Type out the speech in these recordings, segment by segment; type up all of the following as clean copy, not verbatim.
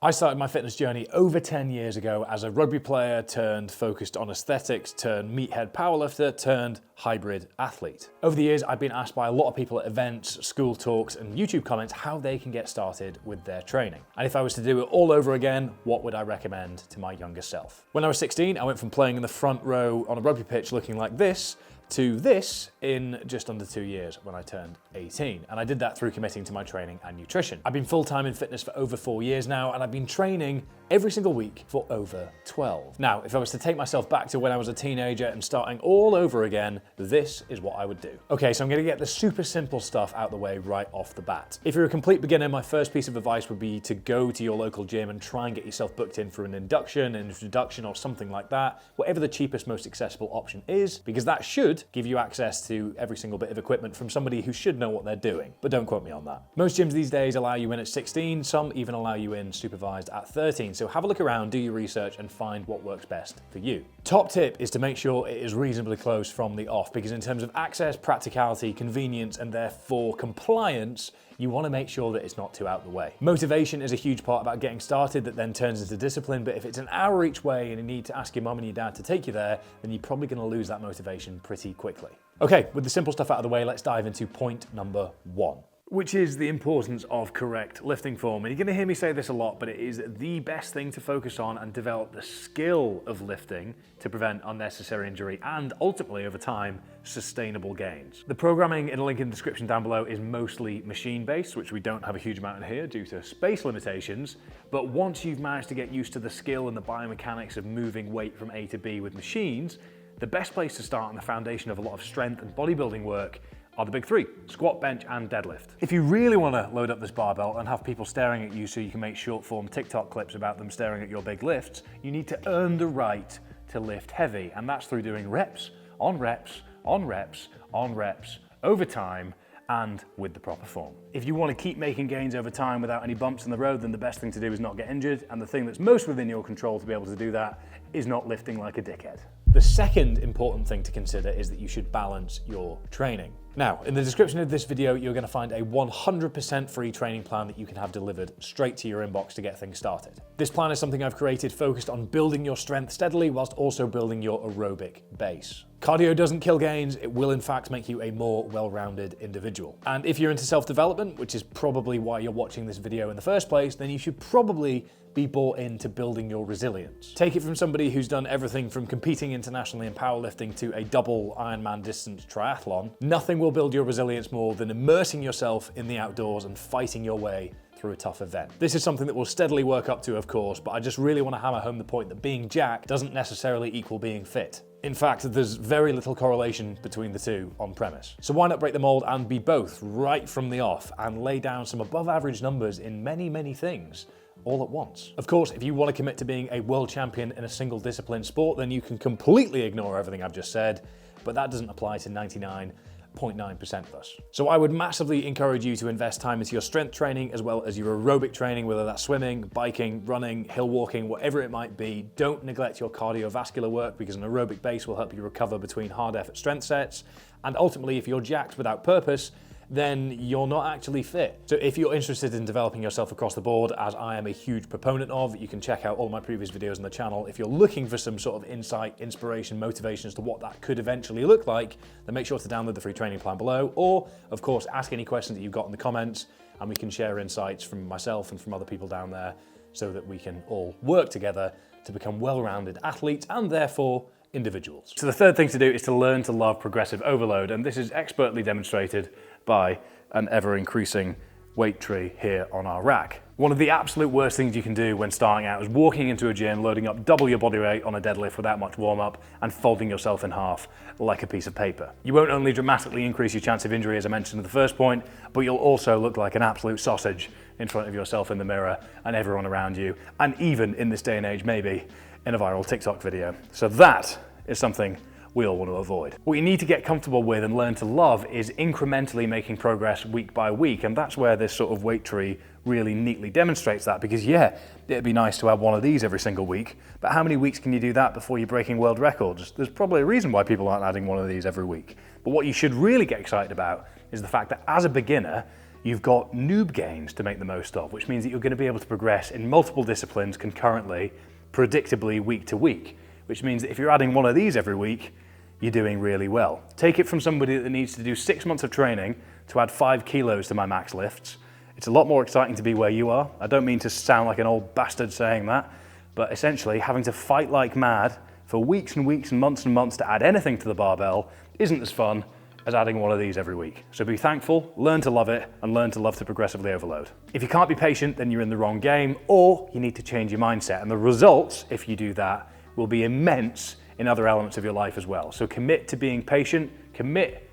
I started my fitness journey over 10 years ago as a rugby player turned focused on aesthetics, turned meathead powerlifter, turned hybrid athlete. Over the years, I've been asked by a lot of people at events, school talks, and YouTube comments how they can get started with their training. And if I was to do it all over again, what would I recommend to my younger self? When I was 16, I went from playing in the front row on a rugby pitch looking like this to this in just under 2 years when I turned 18. And I did that through committing to my training and nutrition. I've been full-time in fitness for over 4 years now, and I've been training every single week for over 12. Now, if I was to take myself back to when I was a teenager and starting all over again, this is what I would do. Okay, so I'm gonna get the super simple stuff out the way right off the bat. If you're a complete beginner, my first piece of advice would be to go to your local gym and try and get yourself booked in for an induction, an introduction, or something like that, whatever the cheapest, most accessible option is, because that should give you access to every single bit of equipment from somebody who should know what they're doing. But don't quote me on that. Most gyms these days allow you in at 16, some even allow you in supervised at 13. So have a look around, do your research, and find what works best for you. Top tip is to make sure it is reasonably close from the off, because in terms of access, practicality, convenience, and therefore compliance, you want to make sure that it's not too out of the way. Motivation is a huge part about getting started that then turns into discipline, but if it's an hour each way and you need to ask your mum and your dad to take you there, then you're probably going to lose that motivation pretty quickly. Okay, with the simple stuff out of the way, let's dive into point number 1. Which is the importance of correct lifting form. And you're gonna hear me say this a lot, but it is the best thing to focus on and develop the skill of lifting to prevent unnecessary injury and ultimately, over time, sustainable gains. The programming in a link in the description down below is mostly machine-based, which we don't have a huge amount in here due to space limitations. But once you've managed to get used to the skill and the biomechanics of moving weight from A to B with machines, the best place to start on the foundation of a lot of strength and bodybuilding work are the big three: squat, bench, and deadlift. If you really want to load up this barbell and have people staring at you so you can make short form TikTok clips about them staring at your big lifts, you need to earn the right to lift heavy. And that's through doing reps, on reps, on reps, on reps, over time, and with the proper form. If you want to keep making gains over time without any bumps in the road, then the best thing to do is not get injured. And the thing that's most within your control to be able to do that is not lifting like a dickhead. The second important thing to consider is that you should balance your training. Now, in the description of this video, you're going to find a 100% free training plan that you can have delivered straight to your inbox to get things started. This plan is something I've created focused on building your strength steadily whilst also building your aerobic base. Cardio doesn't kill gains, it will in fact make you a more well-rounded individual. And if you're into self-development, which is probably why you're watching this video in the first place, then you should probably be bought into building your resilience. Take it from somebody who's done everything from competing internationally in powerlifting to a double Ironman distance triathlon. Nothing will build your resilience more than immersing yourself in the outdoors and fighting your way through a tough event. This is something that we'll steadily work up to, of course, but I just really want to hammer home the point that being jacked doesn't necessarily equal being fit. In fact, there's very little correlation between the two on premise. So why not break the mold and be both right from the off and lay down some above average numbers in many, many things all at once? Of course, if you want to commit to being a world champion in a single discipline sport, then you can completely ignore everything I've just said, but that doesn't apply to 99.9% of us. So I would massively encourage you to invest time into your strength training as well as your aerobic training, whether that's swimming, biking, running, hill walking, whatever it might be. Don't neglect your cardiovascular work, because an aerobic base will help you recover between hard effort strength sets. And ultimately, if you're jacked without purpose, then you're not actually fit. So if you're interested in developing yourself across the board, as I am a huge proponent of, you can check out all my previous videos on the channel. If you're looking for some sort of insight, inspiration, motivation as to what that could eventually look like, then make sure to download the free training plan below, or of course, ask any questions that you've got in the comments, and we can share insights from myself and from other people down there so that we can all work together to become well-rounded athletes and therefore individuals. So the third thing to do is to learn to love progressive overload, and this is expertly demonstrated by an ever-increasing weight tree here on our rack. One of the absolute worst things you can do when starting out is walking into a gym, loading up double your body weight on a deadlift without much warm-up, and folding yourself in half like a piece of paper. You won't only dramatically increase your chance of injury, as I mentioned in the first point, but you'll also look like an absolute sausage in front of yourself in the mirror and everyone around you, and even in this day and age, maybe in a viral TikTok video. So that is something we all want to avoid. What you need to get comfortable with and learn to love is incrementally making progress week by week, and that's where this sort of weight tree really neatly demonstrates that, because yeah, it'd be nice to have one of these every single week, but how many weeks can you do that before you're breaking world records? There's probably a reason why people aren't adding one of these every week. But what you should really get excited about is the fact that as a beginner, You've got noob gains to make the most of, which means that you're going to be able to progress in multiple disciplines concurrently, predictably week to week, which means that if you're adding one of these every week, you're doing really well. Take it from somebody that needs to do 6 months of training to add 5 kilos to my max lifts. It's a lot more exciting to be where you are. I don't mean to sound like an old bastard saying that, but essentially having to fight like mad for weeks and weeks and months to add anything to the barbell isn't as fun as adding one of these every week. So be thankful, learn to love it, and learn to love to progressively overload. If you can't be patient, then you're in the wrong game, or you need to change your mindset. And the results, if you do that, will be immense in other elements of your life as well. So commit to being patient, commit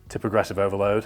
to progressive overload,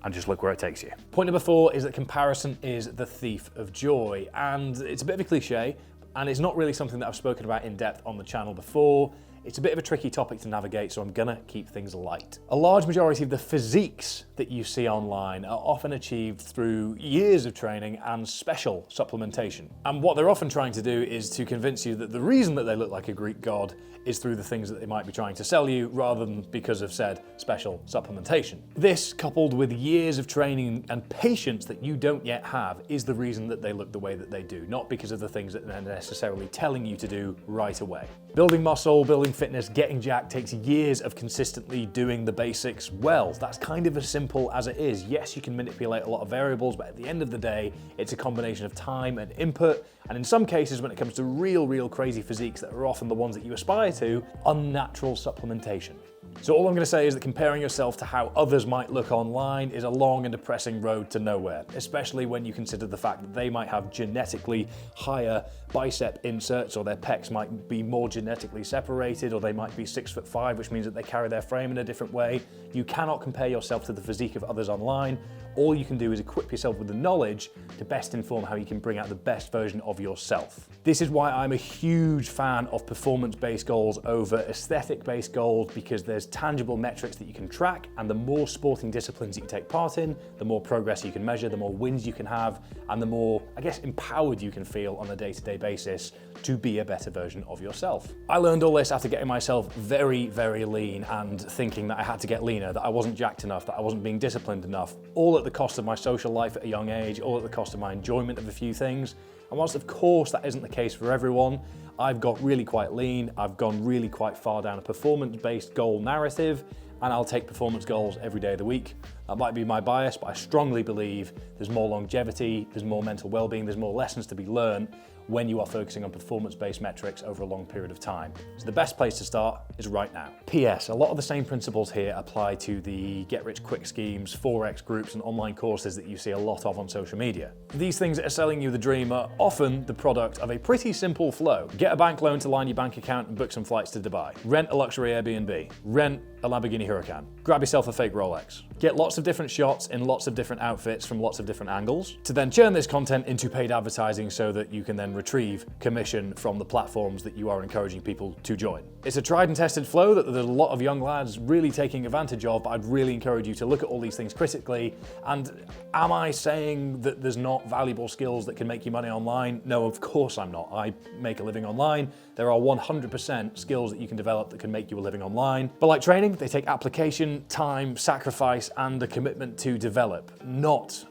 and just look where it takes you. Point number 4 is that comparison is the thief of joy. And it's a bit of a cliche, and it's not really something that I've spoken about in depth on the channel before. It's a bit of a tricky topic to navigate, so I'm gonna keep things light. A large majority of the physiques that you see online are often achieved through years of training and special supplementation. And what they're often trying to do is to convince you that the reason that they look like a Greek god is through the things that they might be trying to sell you rather than because of said special supplementation. This, coupled with years of training and patience that you don't yet have, is the reason that they look the way that they do, not because of the things that they're necessarily telling you to do right away. Building muscle, building fitness, getting jacked takes years of consistently doing the basics well. That's kind of as simple as it is. Yes, you can manipulate a lot of variables, but at the end of the day, it's a combination of time and input, and in some cases, when it comes to real crazy physiques that are often the ones that you aspire to, unnatural supplementation. So all I'm going to say is that comparing yourself to how others might look online is a long and depressing road to nowhere, especially when you consider the fact that they might have genetically higher bicep inserts, or their pecs might be more genetically separated, or they might be 6'5", which means that they carry their frame in a different way. You cannot compare yourself to the physique of others online. All you can do is equip yourself with the knowledge to best inform how you can bring out the best version of yourself. This is why I'm a huge fan of performance-based goals over aesthetic-based goals, because there's tangible metrics that you can track, and the more sporting disciplines that you take part in, the more progress you can measure, the more wins you can have, and the more, I guess, empowered you can feel on a day-to-day basis to be a better version of yourself. I learned all this after getting myself very lean and thinking that I had to get leaner, that I wasn't jacked enough, that I wasn't being disciplined enough, all at the cost of my social life at a young age, all at the cost of my enjoyment of a few things. And whilst of course that isn't the case for everyone, I've got really quite lean, I've gone really quite far down a performance-based goal narrative, and I'll take performance goals every day of the week. That might be my bias, but I strongly believe there's more longevity, there's more mental well-being, there's more lessons to be learned when you are focusing on performance-based metrics over a long period of time. So the best place to start is right now. PS, a lot of the same principles here apply to the get-rich-quick schemes, Forex groups, and online courses that you see a lot of on social media. These things that are selling you the dream are often the product of a pretty simple flow. Get a bank loan to line your bank account and book some flights to Dubai. Rent a luxury Airbnb. Rent a Lamborghini Huracan. Grab yourself a fake Rolex. Get lots of different shots in lots of different outfits from lots of different angles, to then churn this content into paid advertising so that you can then retrieve commission from the platforms that you are encouraging people to join. It's a tried and tested flow that there's a lot of young lads really taking advantage of, but I'd really encourage you to look at all these things critically. And am I saying that there's not valuable skills that can make you money online? No, of course I'm not. I make a living online. There are 100% skills that you can develop that can make you a living online. But like training, they take application, time, sacrifice, and a commitment to develop, not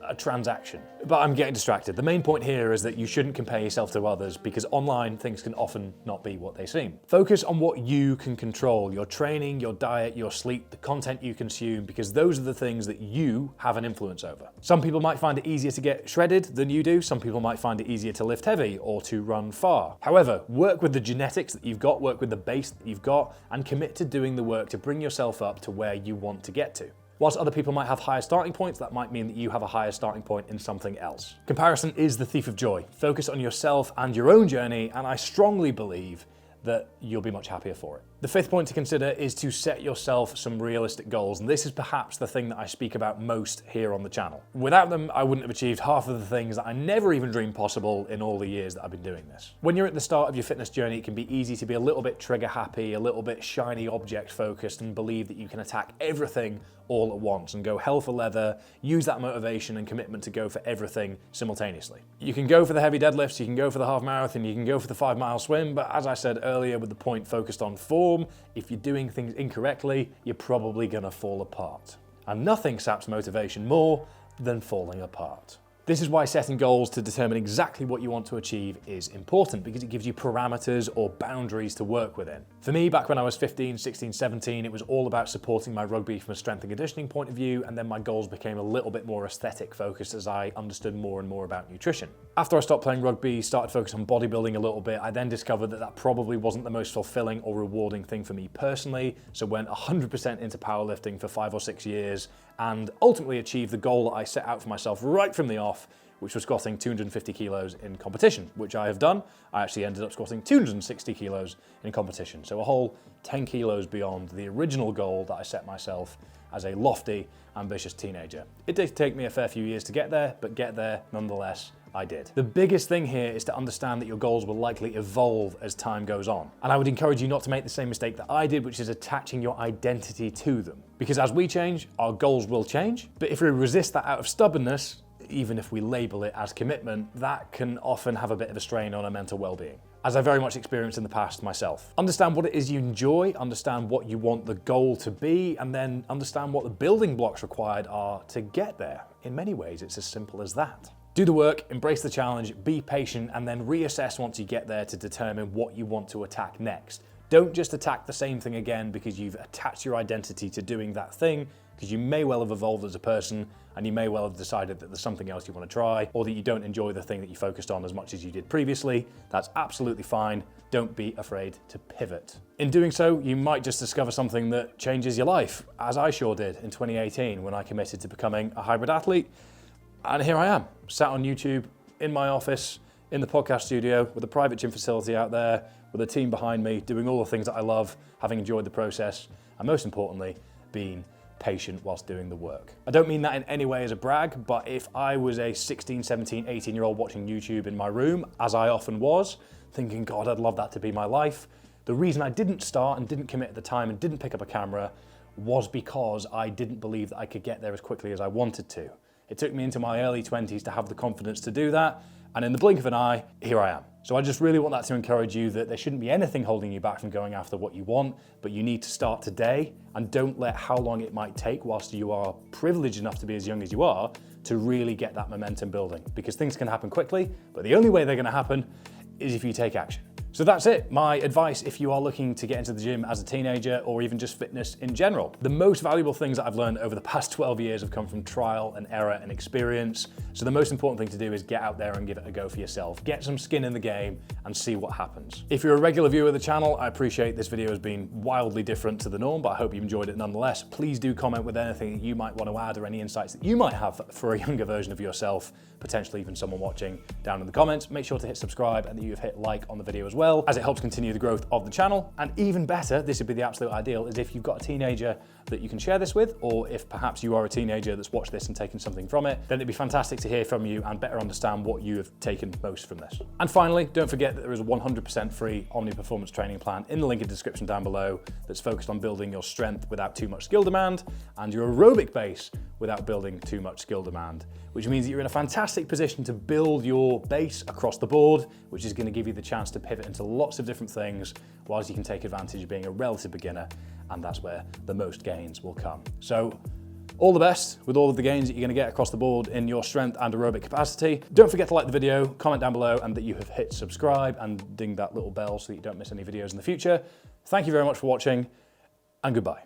a transaction. But I'm getting distracted. The main point here is that you shouldn't compare yourself to others, because online things can often not be what they seem. Focus on what you can control: your training, your diet, your sleep, the content you consume, because those are the things that you have an influence over. Some people might find it easier to get shredded than you do. Some people might find it easier to lift heavy or to run far. However, work with the genetics that you've got, work with the base that you've got, and commit to doing the work to bring yourself up to where you want to get to. Whilst other people might have higher starting points, that might mean that you have a higher starting point in something else. Comparison is the thief of joy. Focus on yourself and your own journey, and I strongly believe that you'll be much happier for it. The fifth point to consider is to set yourself some realistic goals, and this is perhaps the thing that I speak about most here on the channel. Without them, I wouldn't have achieved half of the things that I never even dreamed possible in all the years that I've been doing this. When you're at the start of your fitness journey, it can be easy to be a little bit trigger happy, a little bit shiny object focused, and believe that you can attack everything all at once and go hell for leather, use that motivation and commitment to go for everything simultaneously. You can go for the heavy deadlifts, you can go for the half marathon, you can go for the 5-mile swim, but as I said earlier, with the point focused on form, if you're doing things incorrectly, you're probably gonna fall apart. And nothing saps motivation more than falling apart. This is why setting goals to determine exactly what you want to achieve is important, because it gives you parameters or boundaries to work within. For me, back when I was 15, 16, 17, it was all about supporting my rugby from a strength and conditioning point of view, and then my goals became a little bit more aesthetic focused as I understood more and more about nutrition. After I stopped playing rugby, started focusing on bodybuilding a little bit, I then discovered that that probably wasn't the most fulfilling or rewarding thing for me personally, so went 100% into powerlifting for 5 or 6 years, and ultimately achieved the goal that I set out for myself right from the off, which was squatting 250 kilos in competition, which I have done. I actually ended up squatting 260 kilos in competition, so a whole 10 kilos beyond the original goal that I set myself as a lofty, ambitious teenager. It did take me a fair few years to get there, but get there nonetheless, I did. The biggest thing here is to understand that your goals will likely evolve as time goes on. And I would encourage you not to make the same mistake that I did, which is attaching your identity to them. Because as we change, our goals will change. But if we resist that out of stubbornness, even if we label it as commitment, that can often have a bit of a strain on our mental well-being, as I very much experienced in the past myself. Understand what it is you enjoy, understand what you want the goal to be, and then understand what the building blocks required are to get there. In many ways, it's as simple as that. Do the work, embrace the challenge, be patient, and then reassess once you get there to determine what you want to attack next. Don't just attack the same thing again because you've attached your identity to doing that thing, because you may well have evolved as a person and you may well have decided that there's something else you want to try, or that you don't enjoy the thing that you focused on as much as you did previously. That's absolutely fine. Don't be afraid to pivot. In doing so, you might just discover something that changes your life, as I sure did in 2018 when I committed to becoming a hybrid athlete. And here I am, sat on YouTube, in my office, in the podcast studio, with a private gym facility out there, with a team behind me, doing all the things that I love, having enjoyed the process, and most importantly, being patient whilst doing the work. I don't mean that in any way as a brag, but if I was a 16, 17, 18-year-old watching YouTube in my room, as I often was, thinking, God, I'd love that to be my life, the reason I didn't start and didn't commit at the time and didn't pick up a camera was because I didn't believe that I could get there as quickly as I wanted to. It took me into my early 20s to have the confidence to do that, and in the blink of an eye, here I am. So I just really want that to encourage you that there shouldn't be anything holding you back from going after what you want, but you need to start today, and don't let how long it might take whilst you are privileged enough to be as young as you are to really get that momentum building, because things can happen quickly, but the only way they're gonna happen is if you take action. So that's it, my advice if you are looking to get into the gym as a teenager or even just fitness in general. The most valuable things that I've learned over the past 12 years have come from trial and error and experience. So the most important thing to do is get out there and give it a go for yourself. Get some skin in the game and see what happens. If you're a regular viewer of the channel, I appreciate this video has been wildly different to the norm, but I hope you enjoyed it nonetheless. Please do comment with anything that you might want to add or any insights that you might have for a younger version of yourself, potentially even someone watching down in the comments. Make sure to hit subscribe and that you've hit like on the video as well, as it helps continue the growth of the channel. And even better, this would be the absolute ideal, is if you've got a teenager that you can share this with, or if perhaps you are a teenager that's watched this and taken something from it, then it'd be fantastic to hear from you and better understand what you have taken most from this. And finally, don't forget that there is a 100% free Omni Performance training plan in the link in the description down below that's focused on building your strength without too much skill demand and your aerobic base without building too much skill demand, which means that you're in a fantastic position to build your base across the board, which is going to give you the chance to pivot into lots of different things whilst you can take advantage of being a relative beginner, and that's where the most gains will come. So all the best with all of the gains that you're going to get across the board in your strength and aerobic capacity. Don't forget to like the video, comment down below, and that you have hit subscribe and ding that little bell so that you don't miss any videos in the future. Thank you very much for watching, and goodbye.